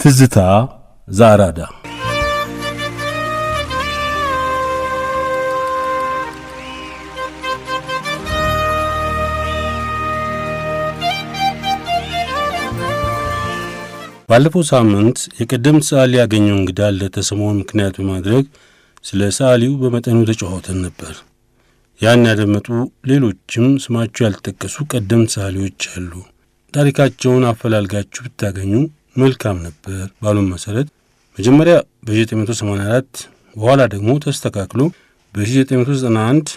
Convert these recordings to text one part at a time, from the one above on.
ትዝታ ዘአራዳ ባለፈው ሳምንት የቀደምት ሰዓሊ ያገኘው እንግዳ ለተሰሞን ምክንያት በማድረግ ስለ ሰዓሊው በመጠኑ ተጫውተን ነበር። ያን ያደመጡ ሌሎችም ስማቸው ያልተጠቀሱ ቀደምት ሰዓሊዎች አሉ። ታሪካቸውን አፈላልጋችሁ ብታገኙ መልካም ነበር ባሉን መሰረት መጀመሪያ በ1984 በኋላ ደግሞ ተስተካክሎ በ1991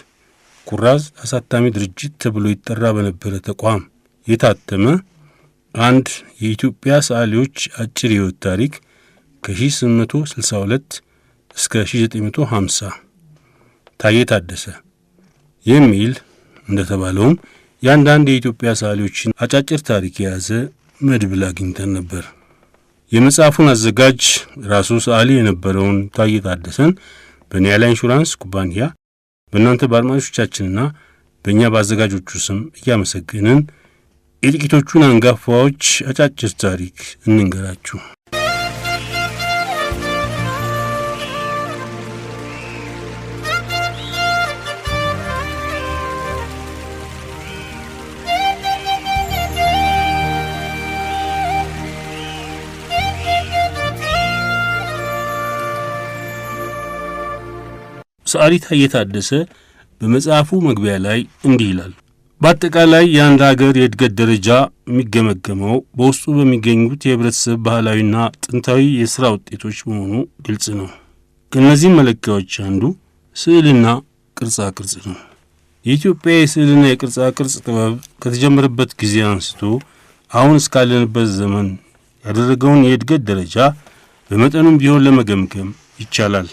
ኩራዝ አሳታሚ ድርጅት ተብሎ ይጠራ በነበረ ተቋም የታተመ አንድ የኢትዮጵያ ሰዓሊዎች አጭር ሕይወት ታሪክ ከ1862 እስከ 1950 ታዬ ታደሰ የሚል እንደተባለውም ያንዳንድ የኢትዮጵያ ሰዓሊዎችን አጫጭር ታሪክ የያዘ መድብል አግኝተን ነበር። የመጽሐፉን አዘጋጅ ራሱ ሰዓሊ የነበረውን ታዬ ታደሰን በኒያላ ኢንሹራንስ ኩባንያ በእናንተ በአድማጮቻችንና በእኛ በአዘጋጆቹ ስም እያመሰገንን የጥቂቶቹን አንጋፋዎች አጫጭር ታሪክ እንንገራችሁ። ሰዓሊ ታዬ ታደሰ በመጽሐፉ መግቢያ ላይ እንዲህ ይላል። በአጠቃላይ የአንድ ሀገር የእድገት ደረጃ የሚገመገመው በውስጡ በሚገኙት የህብረተሰብ ባህላዊና ጥንታዊ የሥራ ውጤቶች መሆኑ ግልጽ ነው። ከእነዚህም መለኪያዎች አንዱ ስዕልና ቅርጻ ቅርጽ ነው። የኢትዮጵያ የስዕልና የቅርጻ ቅርጽ ጥበብ ከተጀመረበት ጊዜ አንስቶ አሁን እስካለንበት ዘመን ያደረገውን የእድገት ደረጃ በመጠኑም ቢሆን ለመገምገም ይቻላል።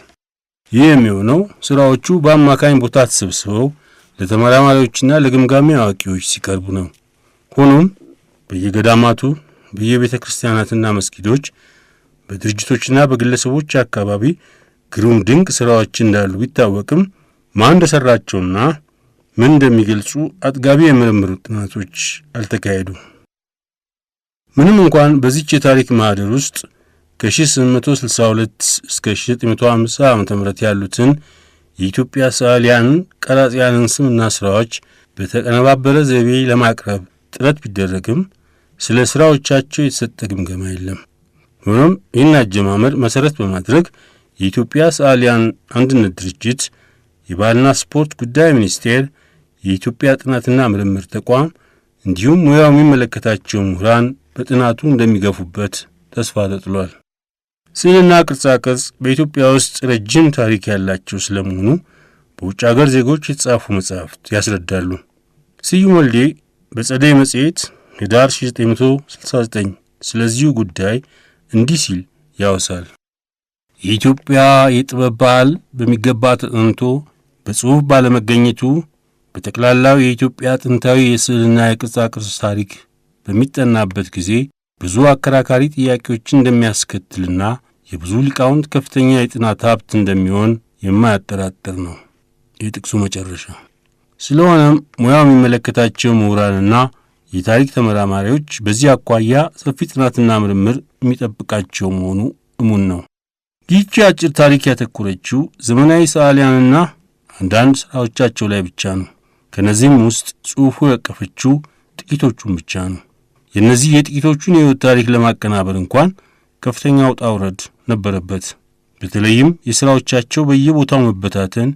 ይህ የሚሆነው ሥራዎቹ በአማካኝ ቦታ ተሰብስበው ለተመራማሪዎችና ለግምጋሚ አዋቂዎች ሲቀርቡ ነው። ሆኖም በየገዳማቱ በየቤተ ክርስቲያናትና መስጊዶች በድርጅቶችና በግለሰቦች አካባቢ ግሩም ድንቅ ሥራዎች እንዳሉ ቢታወቅም ማን እንደሠራቸውና ምን እንደሚገልጹ አጥጋቢ የምርምር ጥናቶች አልተካሄዱም። ምንም እንኳን በዚች የታሪክ ማህደር ውስጥ ከ1862 እስከ 1950 ዓ.ም ያሉትን የኢትዮጵያ ሰዓሊያንን ቀራጺያንን ስምና ሥራዎች በተቀነባበረ ዘይቤ ለማቅረብ ጥረት ቢደረግም ስለ ሥራዎቻቸው የተሰጠ ግምገማ የለም። ሆኖም ይህን አጀማመር መሠረት በማድረግ የኢትዮጵያ ሰዓሊያን አንድነት ድርጅት፣ የባህልና ስፖርት ጉዳይ ሚኒስቴር፣ የኢትዮጵያ ጥናትና ምርምር ተቋም እንዲሁም ሙያው የሚመለከታቸው ምሁራን በጥናቱ እንደሚገፉበት ተስፋ ተጥሏል። ስዕልና ቅርጻ ቅርጽ በኢትዮጵያ ውስጥ ረጅም ታሪክ ያላቸው ስለመሆኑ በውጭ አገር ዜጎች የተጻፉ መጻሕፍት ያስረዳሉ። ስዩም ወልዴ በጸደይ መጽሔት ህዳር 1969 ስለዚሁ ጉዳይ እንዲህ ሲል ያወሳል። የኢትዮጵያ የጥበብ ባህል በሚገባ ተጠንቶ በጽሑፍ ባለመገኘቱ በጠቅላላው የኢትዮጵያ ጥንታዊ የስዕልና የቅርጻ ቅርጽ ታሪክ በሚጠናበት ጊዜ ብዙ አከራካሪ ጥያቄዎችን እንደሚያስከትልና የብዙ ሊቃውንት ከፍተኛ የጥናት ሀብት እንደሚሆን የማያጠራጥር ነው። የጥቅሱ መጨረሻ። ስለሆነም ሙያው የሚመለከታቸው ምሁራንና የታሪክ ተመራማሪዎች በዚህ አኳያ ሰፊ ጥናትና ምርምር የሚጠብቃቸው መሆኑ እሙን ነው። ይህች አጭር ታሪክ ያተኮረችው ዘመናዊ ሰዓሊያንና አንዳንድ ሥራዎቻቸው ላይ ብቻ ነው። ከነዚህም ውስጥ ጽሑፉ ያቀፈችው ጥቂቶቹን ብቻ ነው። የእነዚህ የጥቂቶቹን የሕይወት ታሪክ ለማቀናበር እንኳን ከፍተኛ ውጣ ውረድ ነበረበት። በተለይም የሥራዎቻቸው በየቦታው መበታተን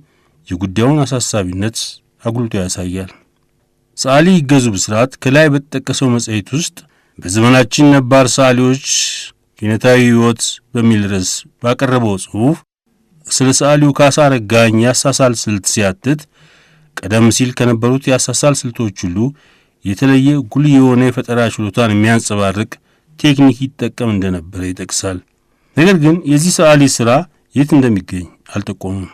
የጉዳዩን አሳሳቢነት አጉልቶ ያሳያል። ሰዓሊ ይገዙ ብስራት ከላይ በተጠቀሰው መጽሔት ውስጥ በዘመናችን ነባር ሰዓሊዎች ኪነታዊ ሕይወት በሚል ርዕስ ባቀረበው ጽሑፍ ስለ ሰዓሊው ካሳ አረጋኝ ያሳሳል ስልት ሲያትት ቀደም ሲል ከነበሩት ያሳሳል ስልቶች ሁሉ የተለየ ጉልህ የሆነ የፈጠራ ችሎታን የሚያንጸባርቅ ቴክኒክ ይጠቀም እንደነበረ ይጠቅሳል። ነገር ግን የዚህ ሰዓሊ ሥራ የት እንደሚገኝ አልጠቆሙም።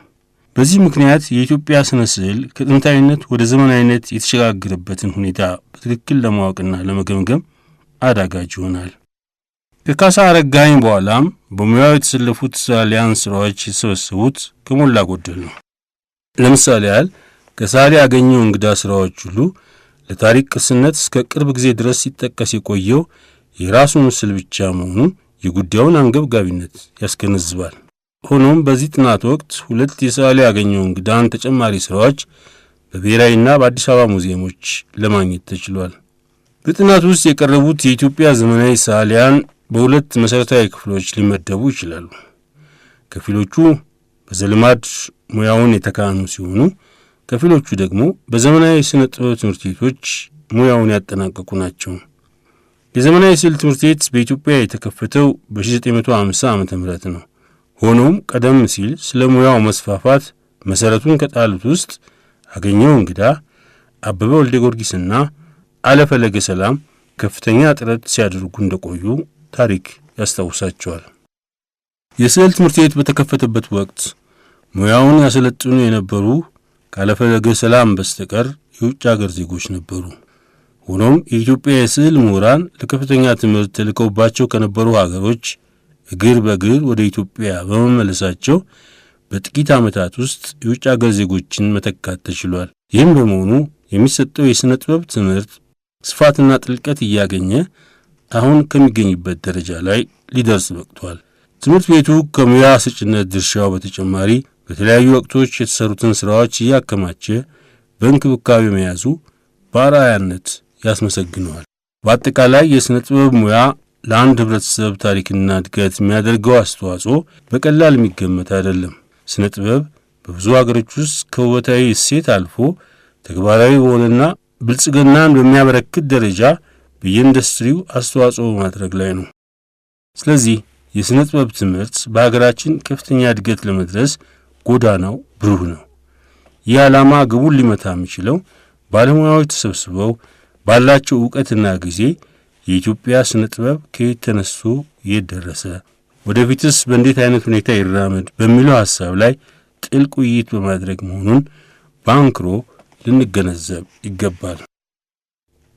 በዚህ ምክንያት የኢትዮጵያ ስነ ስዕል ከጥንታዊነት ወደ ዘመናዊነት የተሸጋገረበትን ሁኔታ በትክክል ለማወቅና ለመገምገም አዳጋጅ ይሆናል። ከካሳ አረጋኝ በኋላም በሙያው የተሰለፉት ሰዓሊያን ሥራዎች የተሰበሰቡት ከሞላ ጎደል ነው። ለምሳሌ ያህል ከሰዓሊ ያገኘው እንግዳ ሥራዎች ሁሉ ለታሪክ ቅርስነት እስከ ቅርብ ጊዜ ድረስ ሲጠቀስ የቆየው የራሱ ምስል ብቻ መሆኑ የጉዳዩን አንገብጋቢነት ያስገነዝባል። ሆኖም በዚህ ጥናት ወቅት ሁለት የሰዓሊ ያገኘው እንግዳን ተጨማሪ ሥራዎች በብሔራዊና በአዲስ አበባ ሙዚየሞች ለማግኘት ተችሏል። በጥናት ውስጥ የቀረቡት የኢትዮጵያ ዘመናዊ ሰዓሊያን በሁለት መሠረታዊ ክፍሎች ሊመደቡ ይችላሉ። ከፊሎቹ በዘልማድ ሙያውን የተካኑ ሲሆኑ ከፊሎቹ ደግሞ በዘመናዊ ስነ ጥበብ ትምህርት ቤቶች ሙያውን ያጠናቀቁ ናቸው። የዘመናዊ ስዕል ትምህርት ቤት በኢትዮጵያ የተከፈተው በ1950 ዓመተ ምህረት ነው። ሆኖም ቀደም ሲል ስለ ሙያው መስፋፋት መሰረቱን ከጣሉት ውስጥ አገኘው እንግዳ፣ አበበ ወልደ ጊዮርጊስና አለፈለገ ሰላም ከፍተኛ ጥረት ሲያደርጉ እንደቆዩ ታሪክ ያስታውሳቸዋል። የስዕል ትምህርት ቤት በተከፈተበት ወቅት ሙያውን ያሰለጥኑ የነበሩ ካለፈለገ ሰላም በስተቀር የውጭ ሀገር ዜጎች ነበሩ። ሆኖም የኢትዮጵያ የስዕል ምሁራን ለከፍተኛ ትምህርት ተልከውባቸው ከነበሩ ሀገሮች እግር በእግር ወደ ኢትዮጵያ በመመለሳቸው በጥቂት ዓመታት ውስጥ የውጭ ሀገር ዜጎችን መተካት ተችሏል። ይህም በመሆኑ የሚሰጠው የሥነ ጥበብ ትምህርት ስፋትና ጥልቀት እያገኘ አሁን ከሚገኝበት ደረጃ ላይ ሊደርስ በቅቷል። ትምህርት ቤቱ ከሙያ ሰጭነት ድርሻው በተጨማሪ በተለያዩ ወቅቶች የተሰሩትን ሥራዎች እያከማቸ በእንክብካቤ መያዙ በአርአያነት ያስመሰግነዋል። በአጠቃላይ የሥነ ጥበብ ሙያ ለአንድ ህብረተሰብ ታሪክና እድገት የሚያደርገው አስተዋጽኦ በቀላል የሚገመት አይደለም። ስነ ጥበብ በብዙ ሀገሮች ውስጥ ከውበታዊ እሴት አልፎ ተግባራዊ በሆነና ብልጽግናን በሚያበረክት ደረጃ በየኢንዱስትሪው አስተዋጽኦ በማድረግ ላይ ነው። ስለዚህ የሥነ ጥበብ ትምህርት በሀገራችን ከፍተኛ እድገት ለመድረስ ጎዳናው ብሩህ ነው። ይህ ዓላማ ግቡን ሊመታ የሚችለው ባለሙያዎች ተሰብስበው ባላቸው ዕውቀትና ጊዜ የኢትዮጵያ ስነ ጥበብ ከየት ተነስቶ የት ደረሰ፣ ወደፊትስ በእንዴት አይነት ሁኔታ ይራመድ በሚለው ሐሳብ ላይ ጥልቅ ውይይት በማድረግ መሆኑን በአንክሮ ልንገነዘብ ይገባል።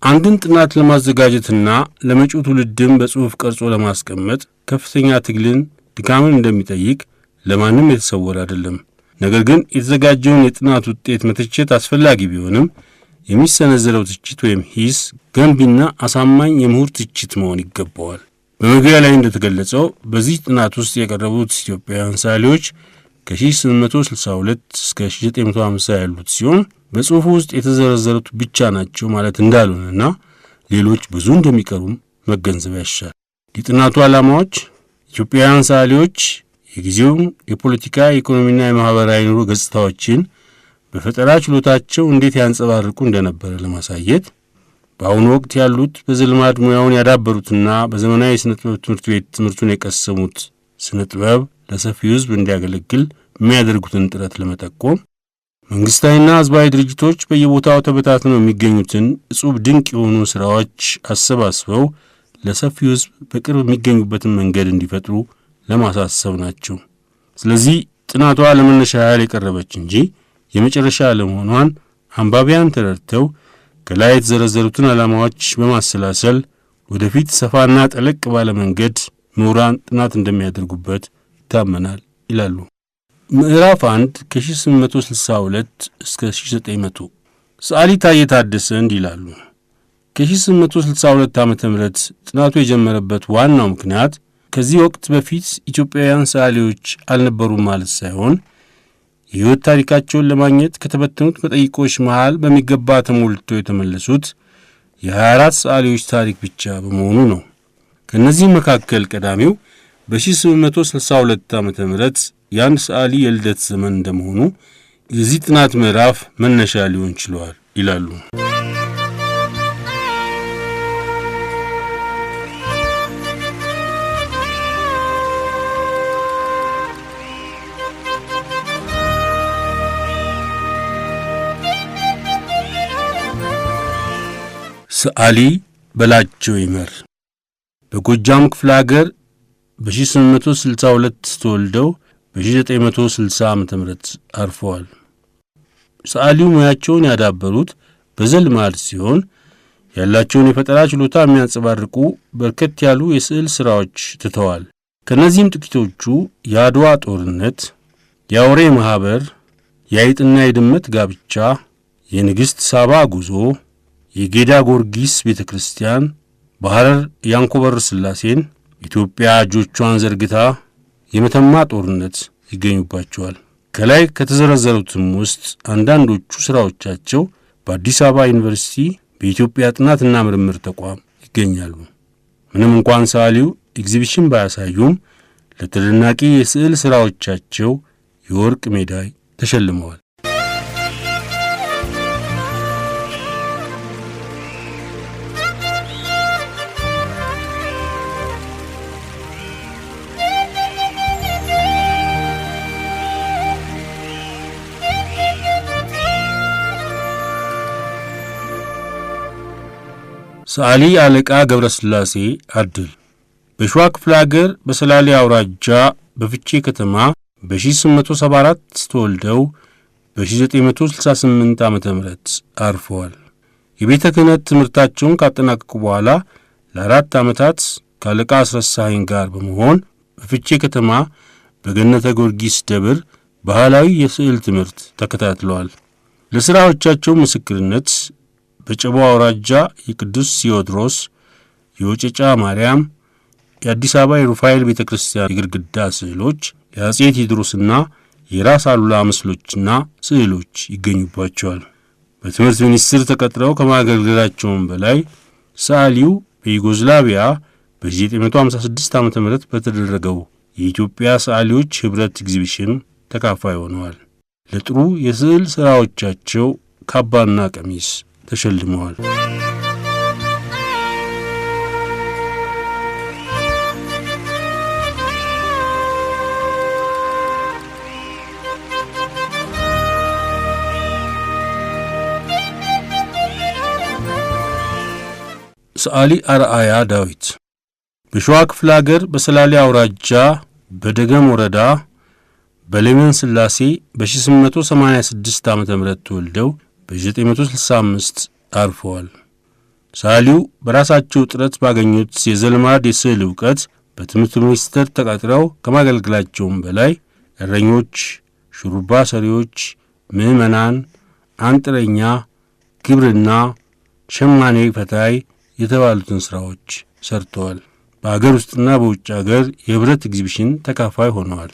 አንድን ጥናት ለማዘጋጀትና ለመጪው ትውልድም በጽሑፍ ቀርጾ ለማስቀመጥ ከፍተኛ ትግልን፣ ድካምን እንደሚጠይቅ ለማንም የተሰወረ አይደለም። ነገር ግን የተዘጋጀውን የጥናት ውጤት መተቸት አስፈላጊ ቢሆንም የሚሰነዘረው ትችት ወይም ሂስ ገንቢና አሳማኝ የምሁር ትችት መሆን ይገባዋል። በመግቢያ ላይ እንደተገለጸው በዚህ ጥናት ውስጥ የቀረቡት ኢትዮጵያውያን ሰዓሊዎች ከ1862 እስከ 1950 ያሉት ሲሆን በጽሑፉ ውስጥ የተዘረዘሩት ብቻ ናቸው ማለት እንዳልሆነና ሌሎች ብዙ እንደሚቀሩም መገንዘብ ያሻል። የጥናቱ ዓላማዎች ኢትዮጵያውያን ሰዓሊዎች የጊዜውን የፖለቲካ፣ የኢኮኖሚና የማህበራዊ ኑሮ ገጽታዎችን በፈጠራ ችሎታቸው እንዴት ያንጸባርቁ እንደነበረ ለማሳየት በአሁኑ ወቅት ያሉት በዘልማድ ሙያውን ያዳበሩትና በዘመናዊ ስነ ጥበብ ትምህርት ቤት ትምህርቱን የቀሰሙት ስነ ጥበብ ለሰፊው ሕዝብ እንዲያገለግል የሚያደርጉትን ጥረት ለመጠቆም መንግስታዊና ህዝባዊ ድርጅቶች በየቦታው ተበታትነው የሚገኙትን እጹብ ድንቅ የሆኑ ሥራዎች አሰባስበው ለሰፊው ሕዝብ በቅርብ የሚገኙበትን መንገድ እንዲፈጥሩ ለማሳሰብ ናቸው። ስለዚህ ጥናቷ ለመነሻ ያህል የቀረበች እንጂ የመጨረሻ ለመሆኗን አንባቢያን ተረድተው ከላይ የተዘረዘሩትን ዓላማዎች በማሰላሰል ወደፊት ሰፋና ጠለቅ ባለ መንገድ ምሁራን ጥናት እንደሚያደርጉበት ይታመናል ይላሉ። ምዕራፍ 1 ከ1862 እስከ 1900 ሰዓሊ ታዬ ታደሰ እንዲህ ይላሉ። ከ1862 ዓ.ም ጥናቱ የጀመረበት ዋናው ምክንያት ከዚህ ወቅት በፊት ኢትዮጵያውያን ሰዓሊዎች አልነበሩም ማለት ሳይሆን የሕይወት ታሪካቸውን ለማግኘት ከተበተኑት መጠይቆች መሃል በሚገባ ተሞልተው የተመለሱት የ24 ሰዓሊዎች ታሪክ ብቻ በመሆኑ ነው። ከእነዚህ መካከል ቀዳሚው በ1862 ዓ.ም የአንድ ሰዓሊ የልደት ዘመን እንደመሆኑ የዚህ ጥናት ምዕራፍ መነሻ ሊሆን ችሏል ይላሉ። ሰዓሊ በላቸው ይመር በጎጃም ክፍለ ሀገር በ1862 ተወልደው በ1960 ዓ.ም አርፈዋል። ሰዓሊው ሙያቸውን ያዳበሩት በዘልማድ ሲሆን ያላቸውን የፈጠራ ችሎታ የሚያንጸባርቁ በርከት ያሉ የስዕል ሥራዎች ትተዋል። ከነዚህም ጥቂቶቹ የአድዋ ጦርነት፣ የአውሬ ማህበር፣ የአይጥና የድመት ጋብቻ፣ የንግሥት ሳባ ጉዞ፣ የጌዳ ጊዮርጊስ ቤተክርስቲያን፣ በሐረር የአንኮበር ሥላሴን፣ ኢትዮጵያ እጆቿን ዘርግታ፣ የመተማ ጦርነት ይገኙባቸዋል። ከላይ ከተዘረዘሩትም ውስጥ አንዳንዶቹ ሥራዎቻቸው በአዲስ አበባ ዩኒቨርሲቲ በኢትዮጵያ ጥናትና ምርምር ተቋም ይገኛሉ። ምንም እንኳን ሰዓሊው ኤግዚቢሽን ባያሳዩም ለተደናቂ የስዕል ሥራዎቻቸው የወርቅ ሜዳይ ተሸልመዋል። ሰዓሊ አለቃ ገብረስላሴ አድል በሸዋ ክፍለ ሀገር በሰላሌ አውራጃ በፍቼ ከተማ በ1874 ተወልደው በ1968 ዓ.ም አርፈዋል። የቤተ ክህነት ትምህርታቸውን ካጠናቀቁ በኋላ ለ4 ዓመታት ከአለቃ አስረሳኸኝ ጋር በመሆን በፍቼ ከተማ በገነተ ጊዮርጊስ ደብር ባህላዊ የስዕል ትምህርት ተከታትለዋል። ለሥራዎቻቸው ምስክርነት በጨቦ አውራጃ የቅዱስ ቴዎድሮስ፣ የወጨጫ ማርያም፣ የአዲስ አበባ የሩፋኤል ቤተ ክርስቲያን የግድግዳ ስዕሎች፣ የአጼ ቴዎድሮስና የራስ አሉላ ምስሎችና ስዕሎች ይገኙባቸዋል። በትምህርት ሚኒስቴር ተቀጥረው ከማገልገላቸውም በላይ ሰዓሊው በዩጎዝላቪያ በ1956 ዓ.ም በተደረገው የኢትዮጵያ ሰዓሊዎች ኅብረት ኤግዚቢሽን ተካፋይ ሆነዋል። ለጥሩ የስዕል ሥራዎቻቸው ካባና ቀሚስ ተሸልመዋል። ሰዓሊ አርአያ ዳዊት በሸዋ ክፍለ ሀገር በሰላሌ አውራጃ በደገም ወረዳ በሌመን ሥላሴ በ1886 ዓ.ም ተወልደው በ1965 አርፈዋል። ሰዓሊው በራሳቸው ጥረት ባገኙት የዘልማድ የስዕል ዕውቀት በትምህርት ሚኒስቴር ተቀጥረው ከማገልገላቸውም በላይ እረኞች፣ ሹሩባ ሰሪዎች፣ ምዕመናን፣ አንጥረኛ፣ ግብርና፣ ሸማኔ ፈታይ የተባሉትን ሥራዎች ሰርተዋል። በአገር ውስጥና በውጭ አገር የኅብረት ኤግዚቢሽን ተካፋይ ሆነዋል።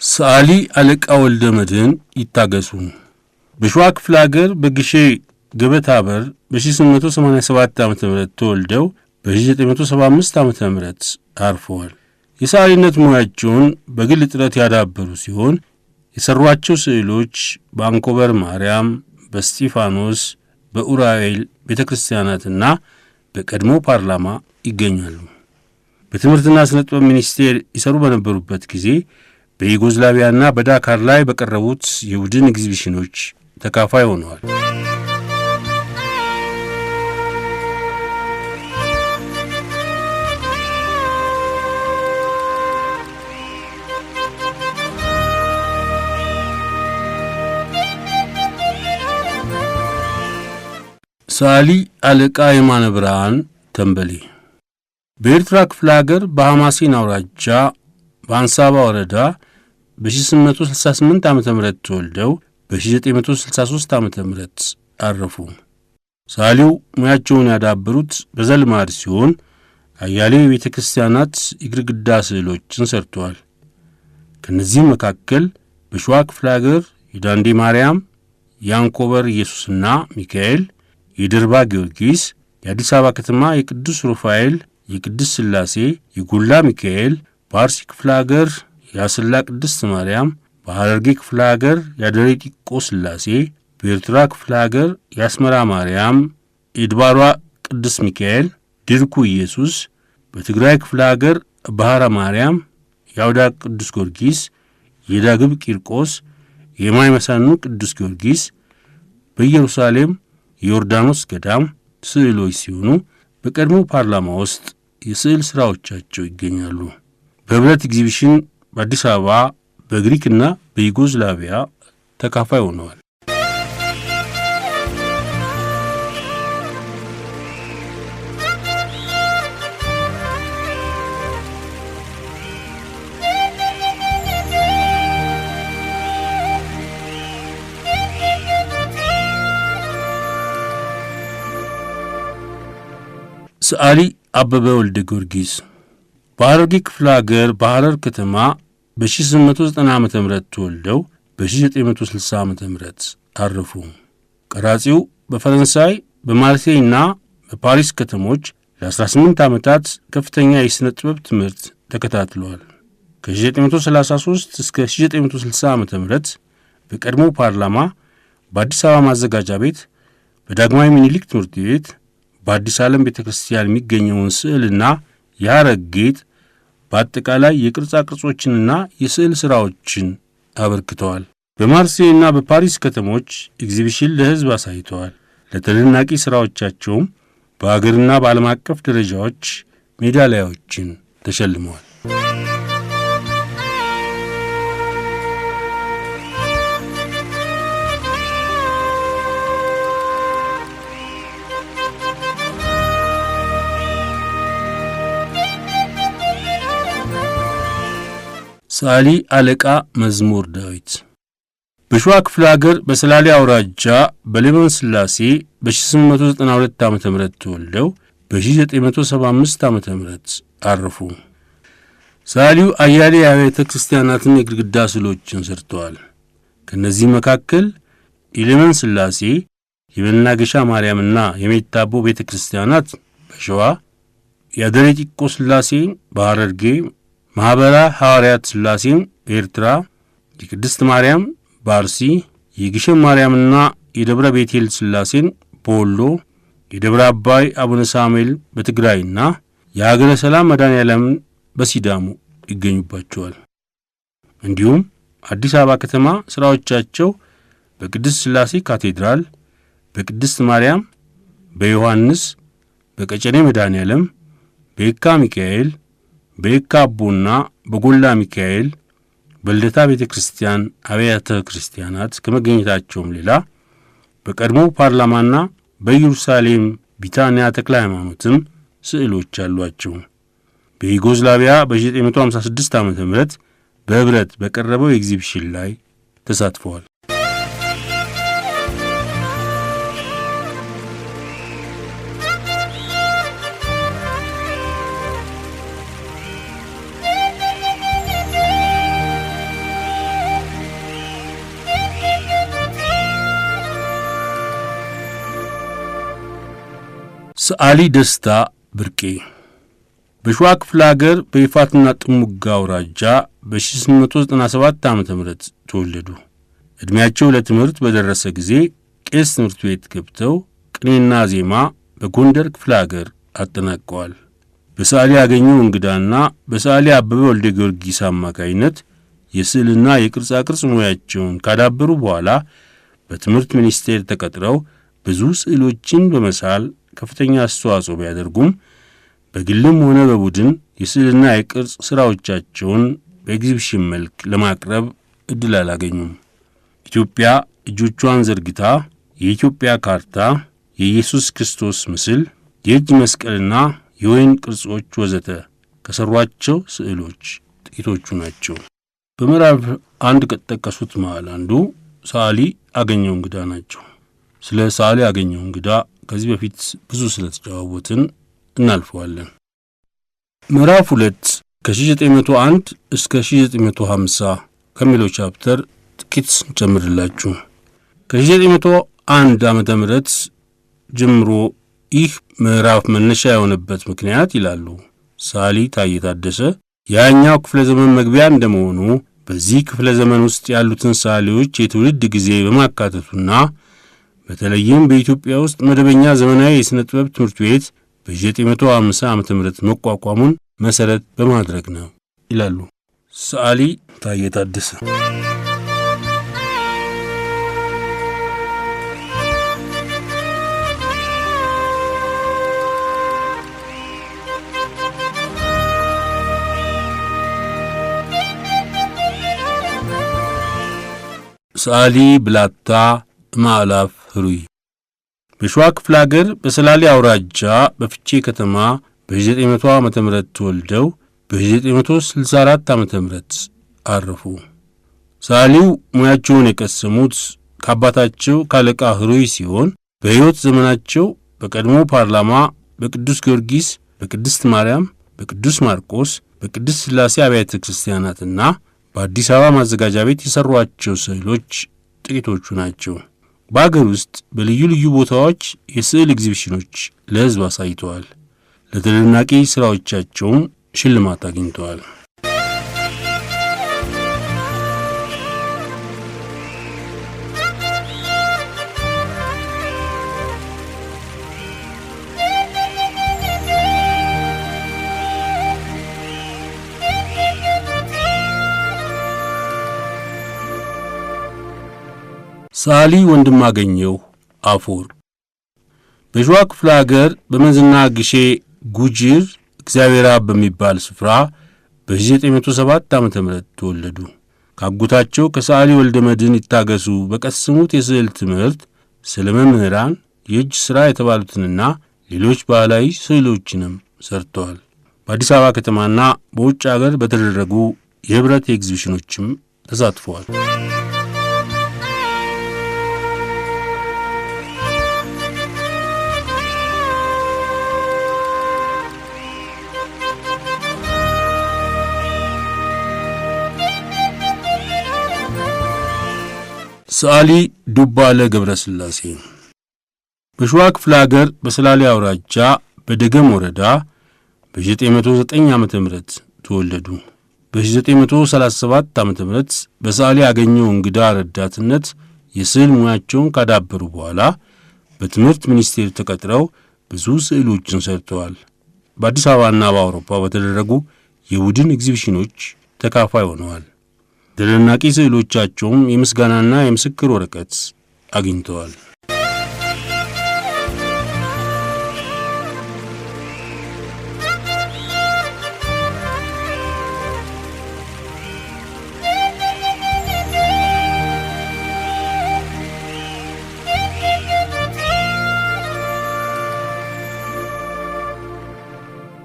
ሰዓሊ አለቃ ወልደ መድኅን ይታገሱ በሸዋ ክፍለ ሀገር በግሼ ገበታ በር በ1887 ዓ.ም ተወልደው በ1975 ዓ.ም አርፈዋል። የሰዓሊነት ሙያቸውን በግል ጥረት ያዳበሩ ሲሆን የሰሯቸው ስዕሎች በአንኮበር ማርያም፣ በስጢፋኖስ፣ በኡራኤል ቤተ ክርስቲያናትና በቀድሞ ፓርላማ ይገኛሉ። በትምህርትና ስነ ጥበብ ሚኒስቴር ይሰሩ በነበሩበት ጊዜ በዩጎዝላቪያና በዳካር ላይ በቀረቡት የቡድን ኤግዚቢሽኖች ተካፋይ ሆነዋል። ሰዓሊ አለቃ የማነ ብርሃን ተንበሌ በኤርትራ ክፍለ ሀገር በሐማሴን አውራጃ በአንሳባ ወረዳ በ1868 ዓ.ም ተወልደው በ1963 ዓ.ም አረፉ። ሰዓሊው ሙያቸውን ያዳበሩት በዘልማድ ሲሆን አያሌ የቤተ ክርስቲያናት የግድግዳ ስዕሎችን ሰርተዋል። ከነዚህም መካከል በሸዋ ክፍለ ሀገር የዳንዴ ማርያም፣ የአንኮበር ኢየሱስና ሚካኤል፣ የድርባ ጊዮርጊስ፣ የአዲስ አበባ ከተማ የቅዱስ ሩፋኤል፣ የቅዱስ ሥላሴ፣ የጎላ ሚካኤል፣ በአርሲ ክፍለ ሀገር የአስላ ቅድስት ማርያም፣ በሐረርጌ ክፍለ ሀገር የአደሬ ጢቆ ሥላሴ፣ በኤርትራ ክፍለ ሀገር የአስመራ ማርያም፣ የድባሯ ቅዱስ ሚካኤል፣ ድርኩ ኢየሱስ፣ በትግራይ ክፍለ ሀገር ባህራ ማርያም፣ የአውዳ ቅዱስ ጊዮርጊስ፣ የዳግብ ቂርቆስ፣ የማይመሳኑ ቅዱስ ጊዮርጊስ፣ በኢየሩሳሌም የዮርዳኖስ ገዳም ስዕሎች ሲሆኑ በቀድሞ ፓርላማ ውስጥ የስዕል ሥራዎቻቸው ይገኛሉ። በኅብረት ኤግዚቢሽን በአዲስ አበባ በግሪክና በዩጎዝላቪያ ተካፋይ ሆነዋል። ሰዓሊ አበበ ወልደ ጊዮርጊስ በሐረርጌ ክፍለ ሀገር በሐረር ከተማ በ1890 ዓመተ ምህረት ተወልደው በ1960 ዓመተ ምህረት አረፉ። ቀራጺው በፈረንሳይ በማርሴይና በፓሪስ ከተሞች ለ18 ዓመታት ከፍተኛ የሥነ ጥበብ ትምህርት ተከታትለዋል። ከ1933 እስከ 1960 ዓመተ ምህረት በቀድሞ ፓርላማ፣ በአዲስ አበባ ማዘጋጃ ቤት፣ በዳግማዊ ምኒልክ ትምህርት ቤት፣ በአዲስ ዓለም ቤተ ክርስቲያን የሚገኘውን ስዕልና የሐረግ ጌጥ በአጠቃላይ የቅርጻ ቅርጾችንና የስዕል ሥራዎችን አበርክተዋል። በማርሴይና በፓሪስ ከተሞች ኤግዚቢሽን ለሕዝብ አሳይተዋል። ለተደናቂ ሥራዎቻቸውም በአገርና በዓለም አቀፍ ደረጃዎች ሜዳሊያዎችን ተሸልመዋል። ሰዓሊ አለቃ መዝሙር ዳዊት በሸዋ ክፍለ ሀገር በሰላሌ አውራጃ በሌመን ስላሴ በ1892 ዓመተ ምህረት ተወልደው በ1975 ዓመተ ምህረት አረፉ። ሰዓሊው አያሌ የቤተ ክርስቲያናትን የግድግዳ ስዕሎችን ሰርተዋል። ከነዚህ መካከል የሌመን ስላሴ፣ የመናገሻ ማርያምና የሜታቦ ቤተ ክርስቲያናት በሸዋ፣ የአደሬ ጢቆ ስላሴ በሐረርጌ፣ ማኅበረ ሐዋርያት ስላሴም በኤርትራ፣ የቅድስት ማርያም በአርሲ፣ የግሸን ማርያምና የደብረ ቤቴል ስላሴን በወሎ፣ የደብረ አባይ አቡነ ሳሙኤል በትግራይና የሀገረ ሰላም መድኃኔዓለምን በሲዳሞ ይገኙባቸዋል። እንዲሁም አዲስ አበባ ከተማ ሥራዎቻቸው በቅድስት ስላሴ ካቴድራል፣ በቅድስት ማርያም፣ በዮሐንስ፣ በቀጨኔ መድኃኔዓለም፣ በየካ ሚካኤል፣ በየካ አቦና በጎላ ሚካኤል፣ በልደታ ቤተ ክርስቲያን አብያተ ክርስቲያናት ከመገኘታቸውም ሌላ በቀድሞ ፓርላማና በኢየሩሳሌም ቢታንያ ተክለ ሃይማኖትም ስዕሎች አሏቸው። በዩጎዝላቪያ በ1956 ዓመተ ምህረት በህብረት በቀረበው ኤግዚቢሽን ላይ ተሳትፈዋል። ሰዓሊ ደስታ ብርቄ በሸዋ ክፍለ ሀገር በይፋትና ጥሙጋ አውራጃ በ1897 ዓመተ ምህረት ተወለዱ። ዕድሜያቸው ለትምህርት በደረሰ ጊዜ ቄስ ትምህርት ቤት ገብተው ቅኔና ዜማ በጎንደር ክፍለ ሀገር አጠናቀዋል። በሰዓሊ ያገኘው እንግዳና በሰዓሊ አበበ ወልደ ጊዮርጊስ አማካይነት የስዕልና የቅርጻ ቅርጽ ሙያቸውን ካዳበሩ በኋላ በትምህርት ሚኒስቴር ተቀጥረው ብዙ ስዕሎችን በመሳል ከፍተኛ አስተዋጽኦ ቢያደርጉም በግልም ሆነ በቡድን የስዕልና የቅርጽ ሥራዎቻቸውን በኤግዚቢሽን መልክ ለማቅረብ ዕድል አላገኙም። ኢትዮጵያ እጆቿን ዘርግታ፣ የኢትዮጵያ ካርታ፣ የኢየሱስ ክርስቶስ ምስል፣ የእጅ መስቀልና የወይን ቅርጾች ወዘተ ከሠሯቸው ስዕሎች ጥቂቶቹ ናቸው። በምዕራፍ አንድ ከተጠቀሱት መሃል አንዱ ሰዓሊ አገኘው እንግዳ ናቸው። ስለ ሰዓሊ አገኘው እንግዳ ከዚህ በፊት ብዙ ስለተጨዋወትን እናልፈዋለን። ምዕራፍ 2 ከ1901 እስከ 1950 ከሚለው ቻፕተር ጥቂት እንጨምርላችሁ። ከ1901 ዓመተ ምህረት ጀምሮ ይህ ምዕራፍ መነሻ የሆነበት ምክንያት ይላሉ ሰዓሊ ታዬ ታደሰ ያኛው ክፍለ ዘመን መግቢያ እንደመሆኑ በዚህ ክፍለ ዘመን ውስጥ ያሉትን ሰዓሊዎች የትውልድ ጊዜ በማካተቱና በተለይም በኢትዮጵያ ውስጥ መደበኛ ዘመናዊ የሥነ ጥበብ ትምህርት ቤት በ1950 ዓመተ ምህረት መቋቋሙን መሠረት በማድረግ ነው ይላሉ ሰዓሊ ታዬ ታደሰ። ሰዓሊ ብላታ ማዕላፍ ህሩይ በሸዋ ክፍለ ሀገር በሰላሌ አውራጃ በፍቼ ከተማ በ1900 ዓመተ ምህረት ተወልደው በ1964 ዓመተ ምህረት አረፉ። ሰዓሊው ሙያቸውን የቀሰሙት ከአባታቸው ካለቃ ህሩይ ሲሆን በሕይወት ዘመናቸው በቀድሞ ፓርላማ በቅዱስ ጊዮርጊስ፣ በቅድስት ማርያም፣ በቅዱስ ማርቆስ፣ በቅድስት ሥላሴ አብያተ ክርስቲያናትና በአዲስ አበባ ማዘጋጃ ቤት የሰሯቸው ስዕሎች ጥቂቶቹ ናቸው። በአገር ውስጥ በልዩ ልዩ ቦታዎች የስዕል ኤግዚቢሽኖች ለሕዝብ አሳይተዋል። ለተደናቂ ሥራዎቻቸውም ሽልማት አግኝተዋል። ሰዓሊ ወንድማገኘሁ አፈወርቅ በሸዋ ክፍለ ሀገር በመንዝና ግሼ ጉጂር እግዚአብሔር አብ በሚባል ስፍራ በ1907 ዓመተ ምህረት ተወለዱ። ካጎታቸው ከሰዓሊ ወልደ መድኅን ይታገሱ በቀሰሙት የስዕል ትምህርት ስለ መምህራን የእጅ ሥራ የተባሉትንና ሌሎች ባህላዊ ስዕሎችንም ሰርተዋል። በአዲስ አበባ ከተማና በውጭ አገር በተደረጉ የህብረት ኤግዚቢሽኖችም ተሳትፈዋል። ሰዓሊ ዱባለ ገብረ ሥላሴ በሸዋ ክፍለ ሀገር በሰላሌ አውራጃ በደገም ወረዳ በ1909 ዓመተ ምህረት ተወለዱ። በ1937 ዓመተ ምህረት በሰዓሊ ያገኘው እንግዳ ረዳትነት የስዕል ሙያቸውን ካዳበሩ በኋላ በትምህርት ሚኒስቴር ተቀጥረው ብዙ ስዕሎችን ሰርተዋል። በአዲስ አበባና በአውሮፓ በተደረጉ የቡድን ኤግዚቢሽኖች ተካፋይ ሆነዋል። ተደናቂ ስዕሎቻቸውም የምስጋናና የምስክር ወረቀት አግኝተዋል።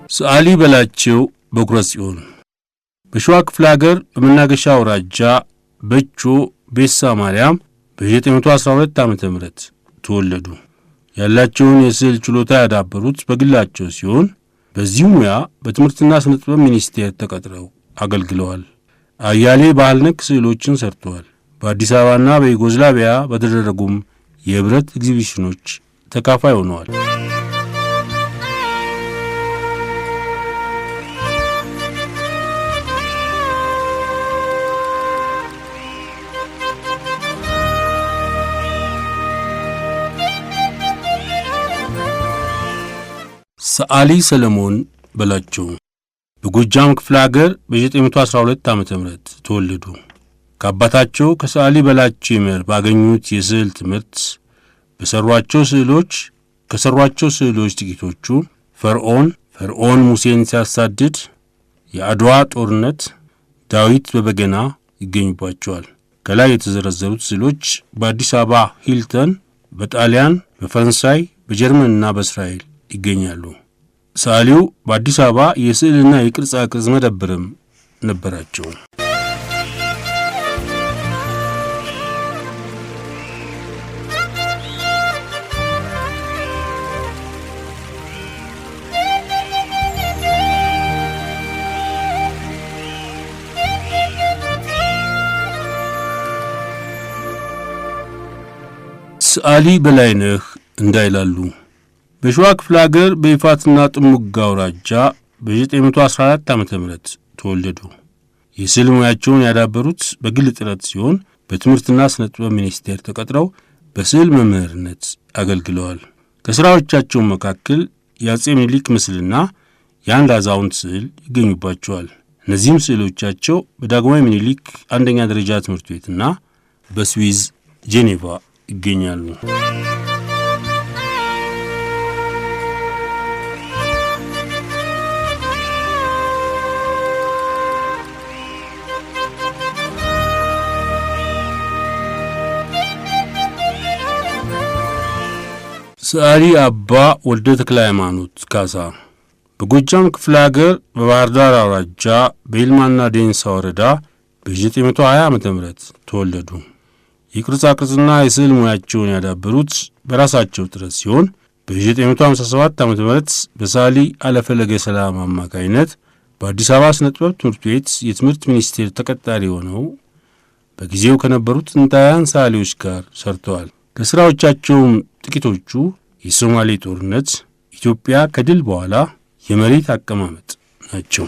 ሰዓሊ በላቸው በኩረ ጽዮን በሸዋ ክፍለ ሀገር በመናገሻ አውራጃ በቾ ቤሳ ማርያም በ1912 ዓመተ ምህረት ተወለዱ። ያላቸውን የስዕል ችሎታ ያዳበሩት በግላቸው ሲሆን በዚሁ ሙያ በትምህርትና ስነ ጥበብ ሚኒስቴር ተቀጥረው አገልግለዋል። አያሌ ባህል ነክ ስዕሎችን ሰርተዋል። በአዲስ አበባና በዩጎዝላቪያ በተደረጉም የህብረት ኤግዚቢሽኖች ተካፋይ ሆነዋል። ሰዓሊ ሰለሞን በላቸው በጎጃም ክፍለ ሀገር በ1912 ዓመተ ምህረት ተወለዱ። ከአባታቸው ከሰዓሊ በላቸው ይመር ባገኙት የስዕል ትምህርት ከሰሯቸው ስዕሎች ጥቂቶቹ ፈርዖን ሙሴን ሲያሳድድ፣ የአድዋ ጦርነት፣ ዳዊት በበገና ይገኙባቸዋል። ከላይ የተዘረዘሩት ስዕሎች በአዲስ አበባ ሂልተን፣ በጣሊያን፣ በፈረንሳይ፣ በጀርመንና በእስራኤል ይገኛሉ። ሰዓሊው በአዲስ አበባ የስዕልና የቅርጻ ቅርጽ መደብርም ነበራቸው። ሰዓሊ በላይነህ እንዳይላሉ በሸዋ ክፍለ ሀገር በይፋትና ጥሙጋ አውራጃ በ1914 ዓመተ ምህረት ተወለዱ። የስዕል ሙያቸውን ያዳበሩት በግል ጥረት ሲሆን በትምህርትና ስነ ጥበብ ሚኒስቴር ተቀጥረው በስዕል መምህርነት አገልግለዋል። ከሥራዎቻቸው መካከል የአጼ ምኒልክ ምስልና የአንድ አዛውንት ስዕል ይገኙባቸዋል። እነዚህም ስዕሎቻቸው በዳግማዊ ምኒልክ አንደኛ ደረጃ ትምህርት ቤትና በስዊዝ ጄኔቫ ይገኛሉ። ሰዓሊ አባ ወልደ ተክለ ሃይማኖት ካሳ በጎጃም ክፍለ ሀገር በባህር ዳር አውራጃ በይልማና ዴንሳ ወረዳ በ1920 ዓመተ ምህረት ተወለዱ። የቅርጻ ቅርጽና የስዕል ሙያቸውን ያዳበሩት በራሳቸው ጥረት ሲሆን በ1957 ዓመተ ምህረት በሳሊ አለፈለገ ሰላም አማካይነት በአዲስ አበባ ስነ ጥበብ ትምህርት ቤት የትምህርት ሚኒስቴር ተቀጣሪ ሆነው በጊዜው ከነበሩት ጥንታውያን ሳሊዎች ጋር ሰርተዋል። ከስራዎቻቸውም ጥቂቶቹ የሶማሌ ጦርነት፣ ኢትዮጵያ ከድል በኋላ፣ የመሬት አቀማመጥ ናቸው።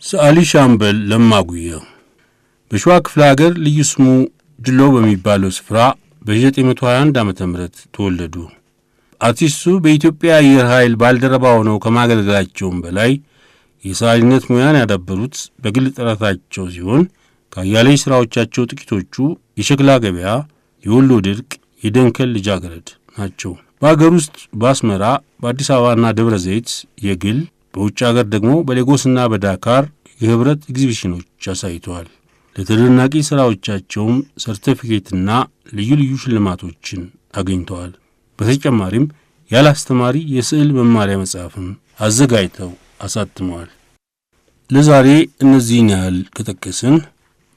ሰዓሊ ሻምበል ለማ ጉያ በሸዋ ክፍለ ሀገር ልዩ ስሙ ድሎ በሚባለው ስፍራ በ1921 ዓመተ ምህረት ተወለዱ። አርቲስቱ በኢትዮጵያ አየር ኃይል ባልደረባ ሆነው ከማገልገላቸውም በላይ የሰዓሊነት ሙያን ያዳበሩት በግል ጥረታቸው ሲሆን ከአያሌ ስራዎቻቸው ጥቂቶቹ የሸክላ ገበያ፣ የወሎ ድርቅ፣ የደንከል ልጃገረድ ናቸው። በአገር ውስጥ በአስመራ፣ በአዲስ አበባና ደብረ ዘይት የግል በውጭ ሀገር ደግሞ በሌጎስና በዳካር የህብረት ኤግዚቢሽኖች አሳይተዋል። ለተደናቂ ሥራዎቻቸውም ሰርቲፊኬትና ልዩ ልዩ ሽልማቶችን አግኝተዋል። በተጨማሪም ያለ አስተማሪ የስዕል መማሪያ መጽሐፍም አዘጋጅተው አሳትመዋል። ለዛሬ እነዚህን ያህል ከጠቀስን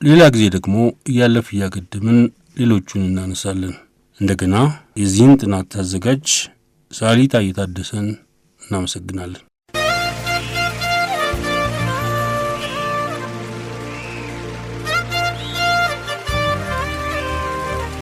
ሌላ ጊዜ ደግሞ እያለፍ እያገደምን ሌሎቹን እናነሳለን። እንደገና የዚህን ጥናት አዘጋጅ ሰዓሊ ታዬ ታደሰን እናመሰግናለን።